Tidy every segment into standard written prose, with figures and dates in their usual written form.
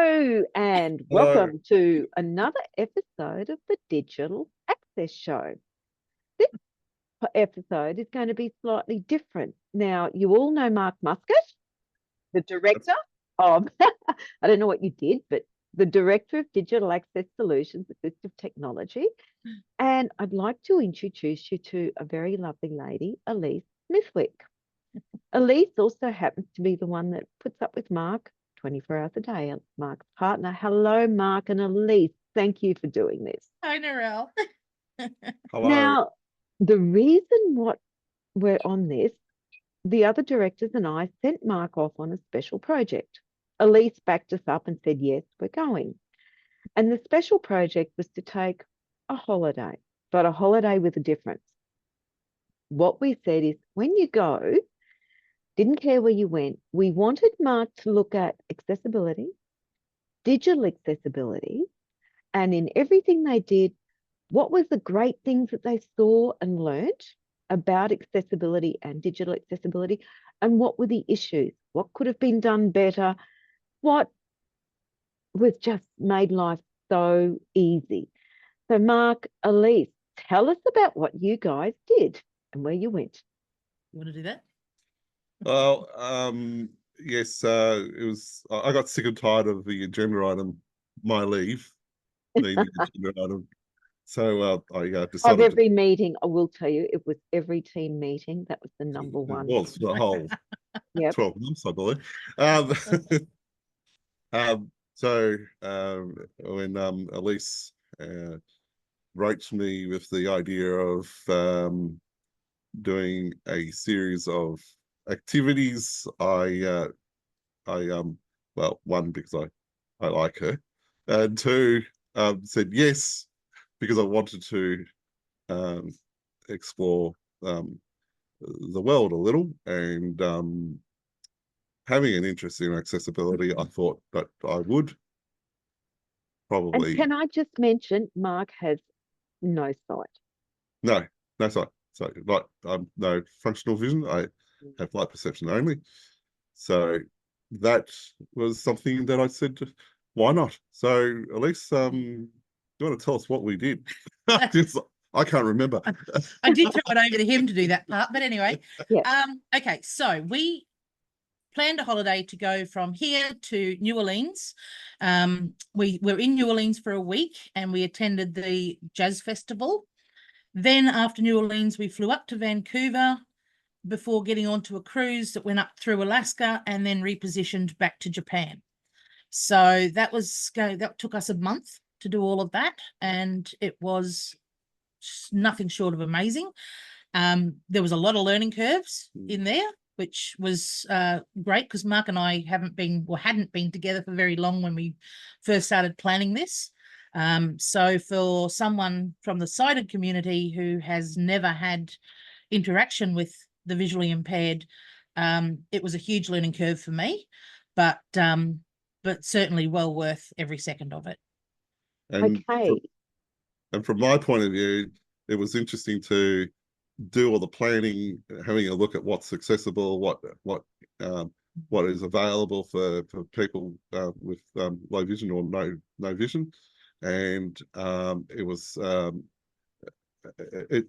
Hello and Hello. welcome to another episode of the Digital Access Show. This episode is going to be slightly different. Now, you all know Mark Muscat, the director of, I don't know what you did, but the director of Digital Access Solutions, Assistive Technology. And I'd like to introduce you to a very lovely lady, Illese Smithwick. Illese also happens to be the one that puts up with Mark 24 hours a day, Mark's partner. Hello, Mark and Illese. Thank you for doing this. Hi, Narelle. Hello. Now, the reason what we're on this, the other directors and I sent Mark off on a special project. Illese backed us up and said, yes, we're going. And the special project was to take a holiday, but a holiday with a difference. What we said is, when you go, didn't care where you went. We wanted Mark to look at accessibility, digital accessibility, and in everything they did, what was the great things that they saw and learned about accessibility and digital accessibility, and what were the issues? What could have been done better? What was just made life so easy? So Mark, Illese, tell us about what you guys did and where you went. You want to do that? Well, yes, it was. I got sick and tired of the agenda item, my leave, being the agenda item. So I Of decided every meeting, I will tell you, it was every team meeting. That was the number one. It was the whole Yep. 12 months, I believe. When Illese wrote to me with the idea of doing a series of activities, well, one, because I like her, and two, said yes because I wanted to explore the world a little, and having an interest in accessibility, I thought that I would probably. And can I just mention, Mark has no sight. No sight. So, like, no functional vision. I have light perception only. So that was something that I said, why not? So, Illese, you want to tell us what we did? I can't remember. I did throw it over to him to do that part, but anyway. Yeah. Okay, so we planned a holiday to go from here to New Orleans. We were in New Orleans for a week and we attended the jazz festival. Then after New Orleans, we flew up to Vancouver before getting onto a cruise that went up through Alaska and then repositioned back to Japan. So that took us a month to do all of that, and it was nothing short of amazing. There was a lot of learning curves in there, which was great because Mark and I hadn't been together for very long when we first started planning this. So for someone from the sighted community who has never had interaction with the visually impaired, it was a huge learning curve for me, but certainly well worth every second of it. And Okay. from my point of view, it was interesting to do all the planning, having a look at what's accessible, what is available for people with low vision or no vision, and it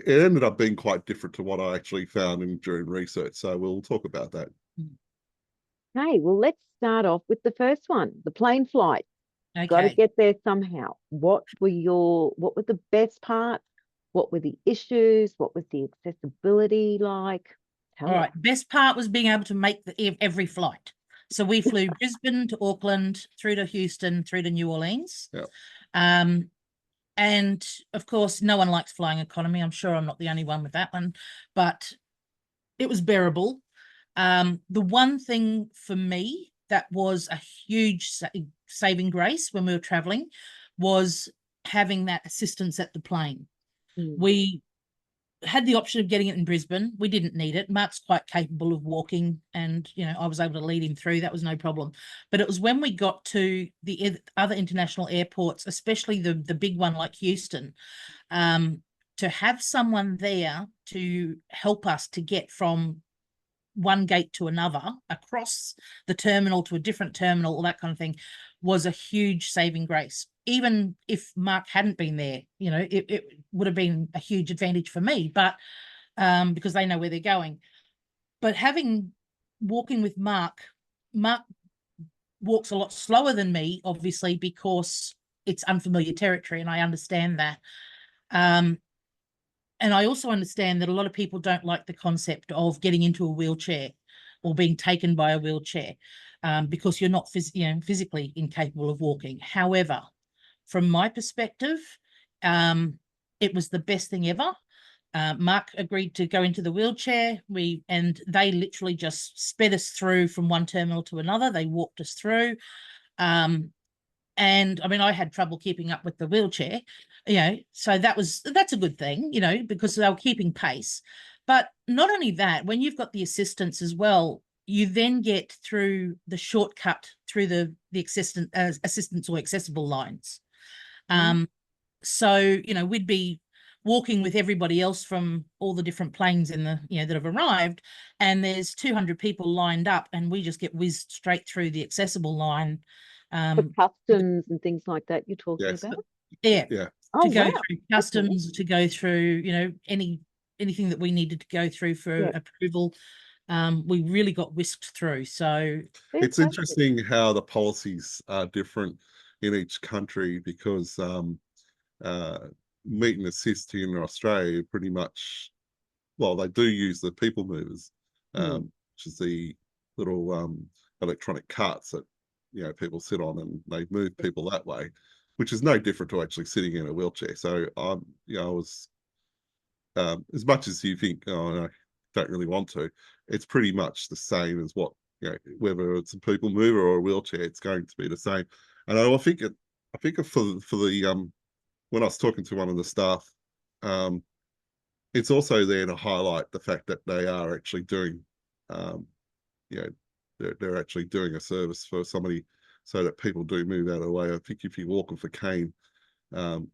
ended up being quite different to what I actually found during research. So we'll talk about that. Okay, well, let's start off with the first one, the plane flight. Okay. Got to get there somehow. What were the best parts? What were the issues? What was the accessibility like? All right. Best part was being able to make every flight. So we flew Brisbane to Auckland, through to Houston, through to New Orleans. Yeah. And of course, no one likes flying economy. I'm sure I'm not the only one with that one, but it was bearable. The one thing for me that was a huge saving grace when we were traveling was having that assistance at the plane. We had the option of getting it in Brisbane. We didn't need it. Mark's quite capable of walking, and I was able to lead him through. That was no problem. But it was when we got to the other international airports, especially the big one like Houston, to have someone there to help us to get from one gate to another, across the terminal to a different terminal, all that kind of thing, was a huge saving grace. Even if Mark hadn't been there, you know, it would have been a huge advantage for me, but because they know where they're going. But walking with Mark walks a lot slower than me, obviously, because it's unfamiliar territory, and I understand that. And I also understand that a lot of people don't like the concept of getting into a wheelchair or being taken by a wheelchair, because you're not physically incapable of walking. However, from my perspective, it was the best thing ever. Mark agreed to go into the wheelchair. And they literally just sped us through from one terminal to another. They walked us through. And I mean, I had trouble keeping up with the wheelchair, you know, so that's a good thing, you know, because they were keeping pace. But not only that, when you've got the assistance as well, you then get through the shortcut through the assistance or accessible lines. So, you know, we'd be walking with everybody else from all the different planes in the, you know, that have arrived, and there's 200 people lined up, and we just get whizzed straight through the accessible line. For customs and things like that you're talking about? Yeah. Oh, to go wow. through customs, to go through, you know, anything that we needed to go through for approval. We really got whisked through. So it's interesting how the policies are different in each country, because meet and assist here in Australia pretty much, well, they do use the people movers, which is the little electronic carts that, you know, people sit on, and they move people that way, which is no different to actually sitting in a wheelchair. So you know, I was, as much as you think, oh, I don't really want to, it's pretty much the same as what, you know, whether it's a people mover or a wheelchair, it's going to be the same. And I think for the when I was talking to one of the staff, it's also there to highlight the fact that they are actually doing, you know, they're actually doing a service for somebody, so that people do move out of the way. I think if you're walking for cane, and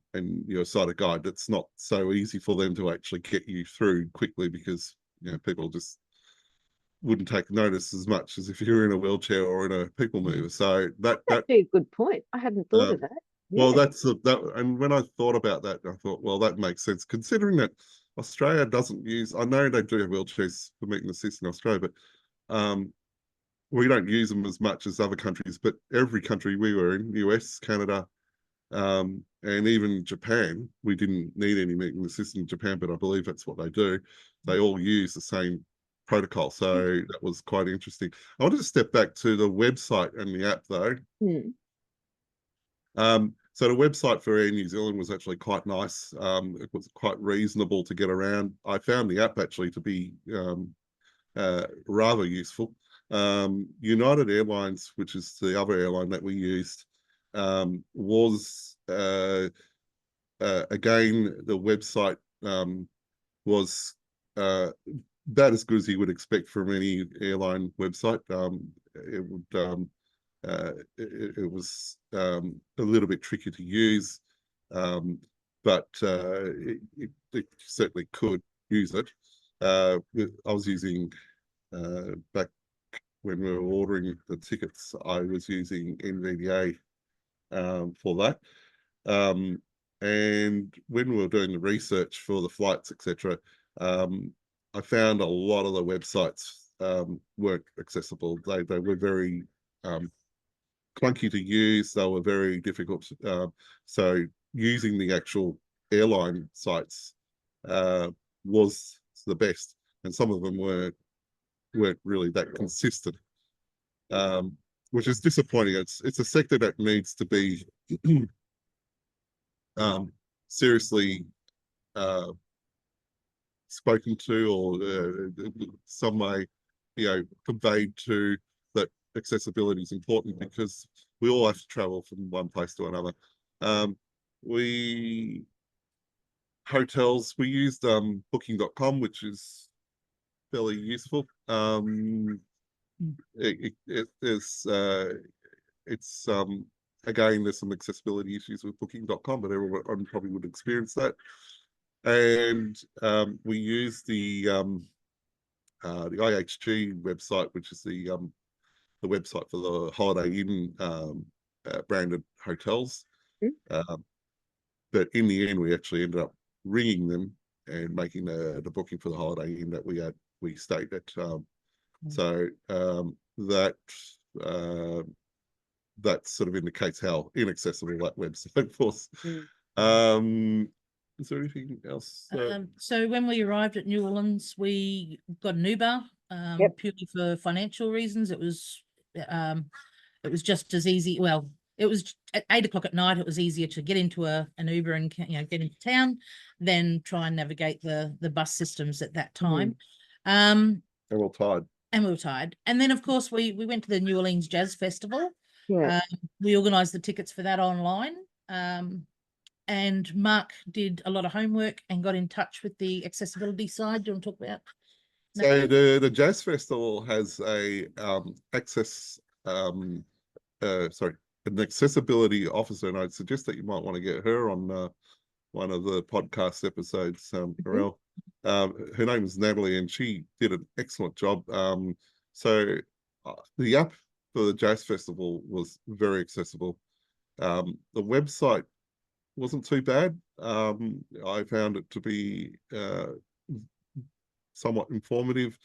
you're a sighted guide, it's not so easy for them to actually get you through quickly, because, you know, people just wouldn't take notice as much as if you're in a wheelchair or in a people mover. So that's a good point. I hadn't thought of that. Well, that, and when I thought about that, I thought, well, that makes sense, considering that Australia doesn't use. I know they do have wheelchairs for meet and assist in Australia, but we don't use them as much as other countries. But every country we were in, US, Canada, and even Japan, we didn't need any meet and assist in Japan, but I believe that's what they do. They all use the same protocol. So that was quite interesting. I wanted to step back to the website and the app, though. So the website for Air New Zealand was actually quite nice. It was quite reasonable to get around. I found the app actually to be rather useful. United Airlines, which is the other airline that we used, was again, the website was about as good as you would expect from any airline website. It was a little bit tricky to use, but it certainly could use it. I was using, back when we were ordering the tickets, I was using NVDA for that. And when we were doing the research for the flights, etc., I found a lot of the websites weren't accessible. They were very clunky to use. They were very difficult. So using the actual airline sites was the best, and some of them weren't really that consistent, which is disappointing. It's a sector that needs to be seriously spoken to, or some way, you know, conveyed to, that accessibility is important, because we all have to travel from one place to another. Hotels, we used booking.com, which is fairly useful. It's again, there's some accessibility issues with booking.com, but everyone probably would experience that. And we use the the IHG website, which is the website for the Holiday Inn branded hotels. Mm. But in the end, we actually ended up ringing them and making the booking for the Holiday Inn that we stayed at. So that sort of indicates how inaccessible that website was. Is there anything else? So when we arrived at New Orleans, we got an Uber Yep. purely for financial reasons. It was just as easy. Well, it was at 8 o'clock at night. It was easier to get into an Uber and get into town than try and navigate the bus systems at that time. And we're tired. And we were tired. And then, of course, we went to the New Orleans Jazz Festival. Yeah. We organised the tickets for that online. And Mark did a lot of homework and got in touch with the accessibility side. Do you want to talk about that? So the Jazz Festival has a an accessibility officer, and I'd suggest that you might want to get her on one of the podcast episodes. Her name is Natalie, and she did an excellent job. So the app for the Jazz Festival was very accessible. The website wasn't too bad. I found it to be somewhat informative.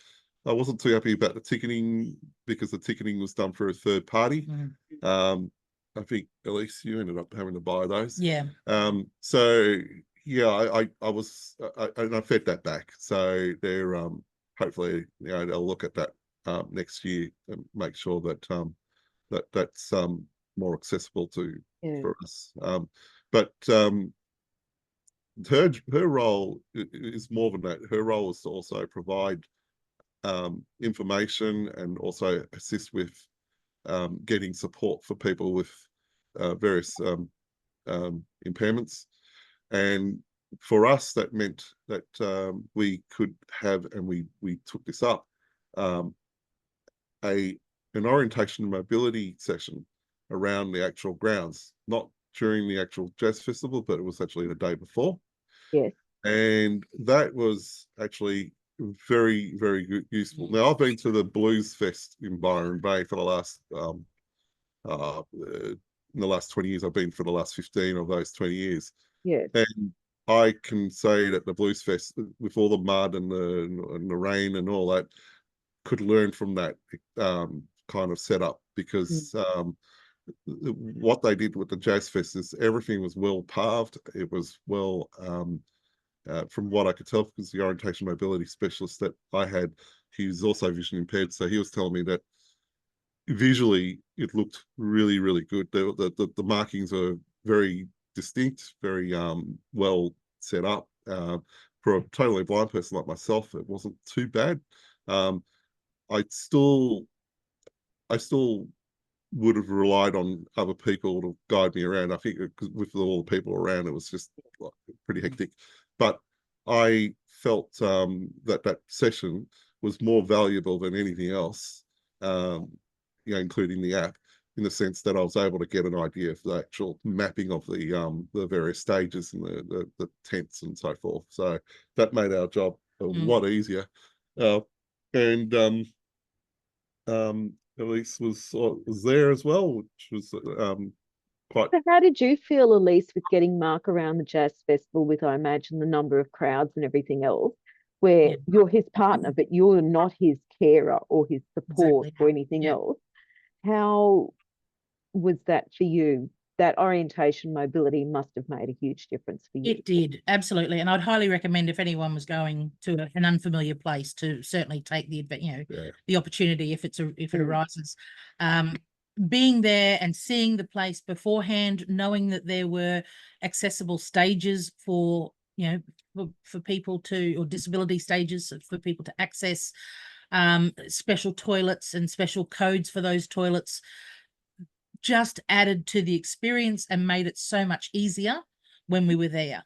I wasn't too happy about the ticketing because the ticketing was done for a third party. I think, Illese, you ended up having to buy those. Yeah. So yeah, I fed that back. So they're hopefully they'll look at that next year and make sure that that's more accessible for us. But her role is more than that. Her role is to also provide information and also assist with getting support for people with various impairments. And for us, that meant that we could have, and we took this up, an orientation and mobility session around the actual grounds, not during the actual jazz festival, but it was actually the day before. Yes. And that was actually very, very good, useful. Now, I've been to the Blues Fest in Byron Bay for the last in the last 20 years. I've been for the last 15 of those 20 years. Yes. And I can say that the Blues Fest, with all the mud and the rain and all that, could learn from that kind of setup, because what they did with the Jazz Fest is everything was well paved. It was well, from what I could tell, because the orientation mobility specialist that I had, he was also vision impaired, so he was telling me that visually it looked really, really good. The markings are very distinct, very well set up. For a totally blind person like myself, it wasn't too bad. I still would have relied on other people to guide me around. I think with all the people around, it was just like pretty hectic. But I felt that session was more valuable than anything else, including the app, in the sense that I was able to get an idea of the actual mapping of the various stages and the tents and so forth. So that made our job a lot easier. And Illese was there as well, which was quite. So how did you feel, Illese, with getting Mark around the Jazz Festival with, I imagine, the number of crowds and everything else, where you're his partner, but you're not his carer or his support or anything else? How was that for you? That orientation mobility must have made a huge difference for you. It did, absolutely. And I'd highly recommend, if anyone was going to an unfamiliar place, to certainly take the opportunity if it arises. Being there and seeing the place beforehand, knowing that there were accessible stages for people to, or disability stages for people to access, special toilets and special codes for those toilets, just added to the experience and made it so much easier when we were there.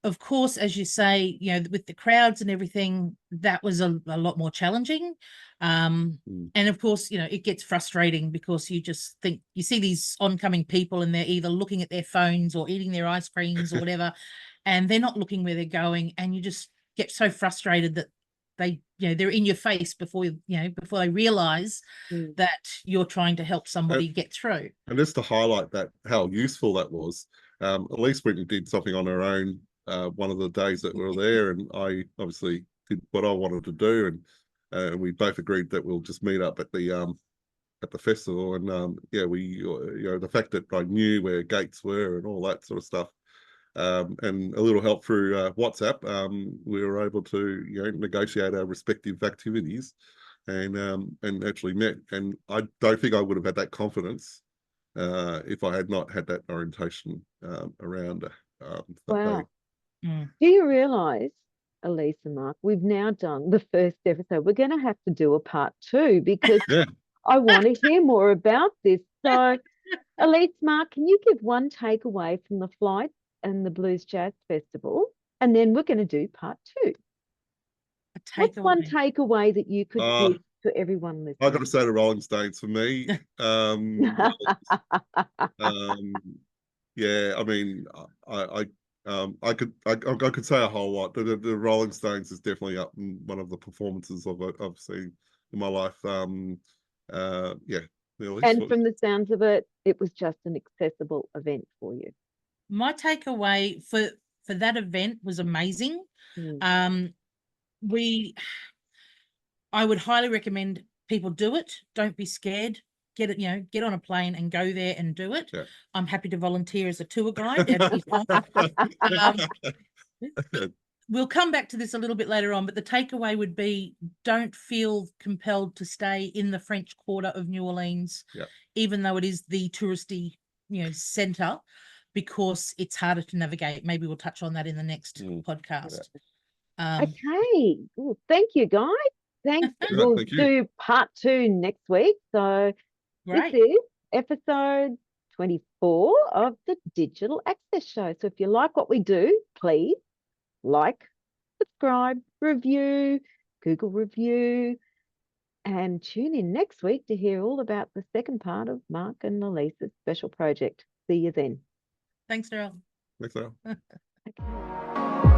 Of course, as you say, with the crowds and everything, that was a lot more challenging. And of course, it gets frustrating because you just think, you see these oncoming people and they're either looking at their phones or eating their ice creams or whatever, and they're not looking where they're going. And you just get so frustrated that they, they're in your face before before they realize that you're trying to help somebody get through. And just to highlight that, how useful that was, Illese went and did something on her own one of the days that we were there, and I obviously did what I wanted to do, and we both agreed that we'll just meet up at the festival. And we the fact that I knew where gates were and all that sort of stuff, and a little help through WhatsApp, we were able to negotiate our respective activities, and actually met. And I don't think I would have had that confidence if I had not had that orientation around that Wow. day. Do you realise, Illese and Mark, we've now done the first episode. We're going to have to do a part 2 because I want to hear more about this. So, Illese, Mark, can you give one takeaway from the flight and the Blues Jazz Festival? And then we're going to do part 2. What's one takeaway that you could give to everyone listening? I got to say the Rolling Stones for me. Yeah, I mean, I could say a whole lot. The Rolling Stones is definitely up in one of the performances I've seen in my life. And from the sounds of it, it was just an accessible event for you. My takeaway for that event was amazing. I would highly recommend people do it. Don't be scared. Get it, get on a plane and go there and do it. Yeah. I'm happy to volunteer as a tour guide. We'll come back to this a little bit later on, but the takeaway would be, don't feel compelled to stay in the French Quarter of New Orleans, even though it is the touristy, center, because it's harder to navigate. Maybe we'll touch on that in the next podcast. Okay. Well, thank you, guys. Thanks. We'll do part 2 next week. So this is episode 24 of the Digital Access Show. So if you like what we do, please like, subscribe, review, Google review, and tune in next week to hear all about the second part of Mark and Illese's special project. See you then. Thanks, Daryl. Thanks, Daryl. Okay.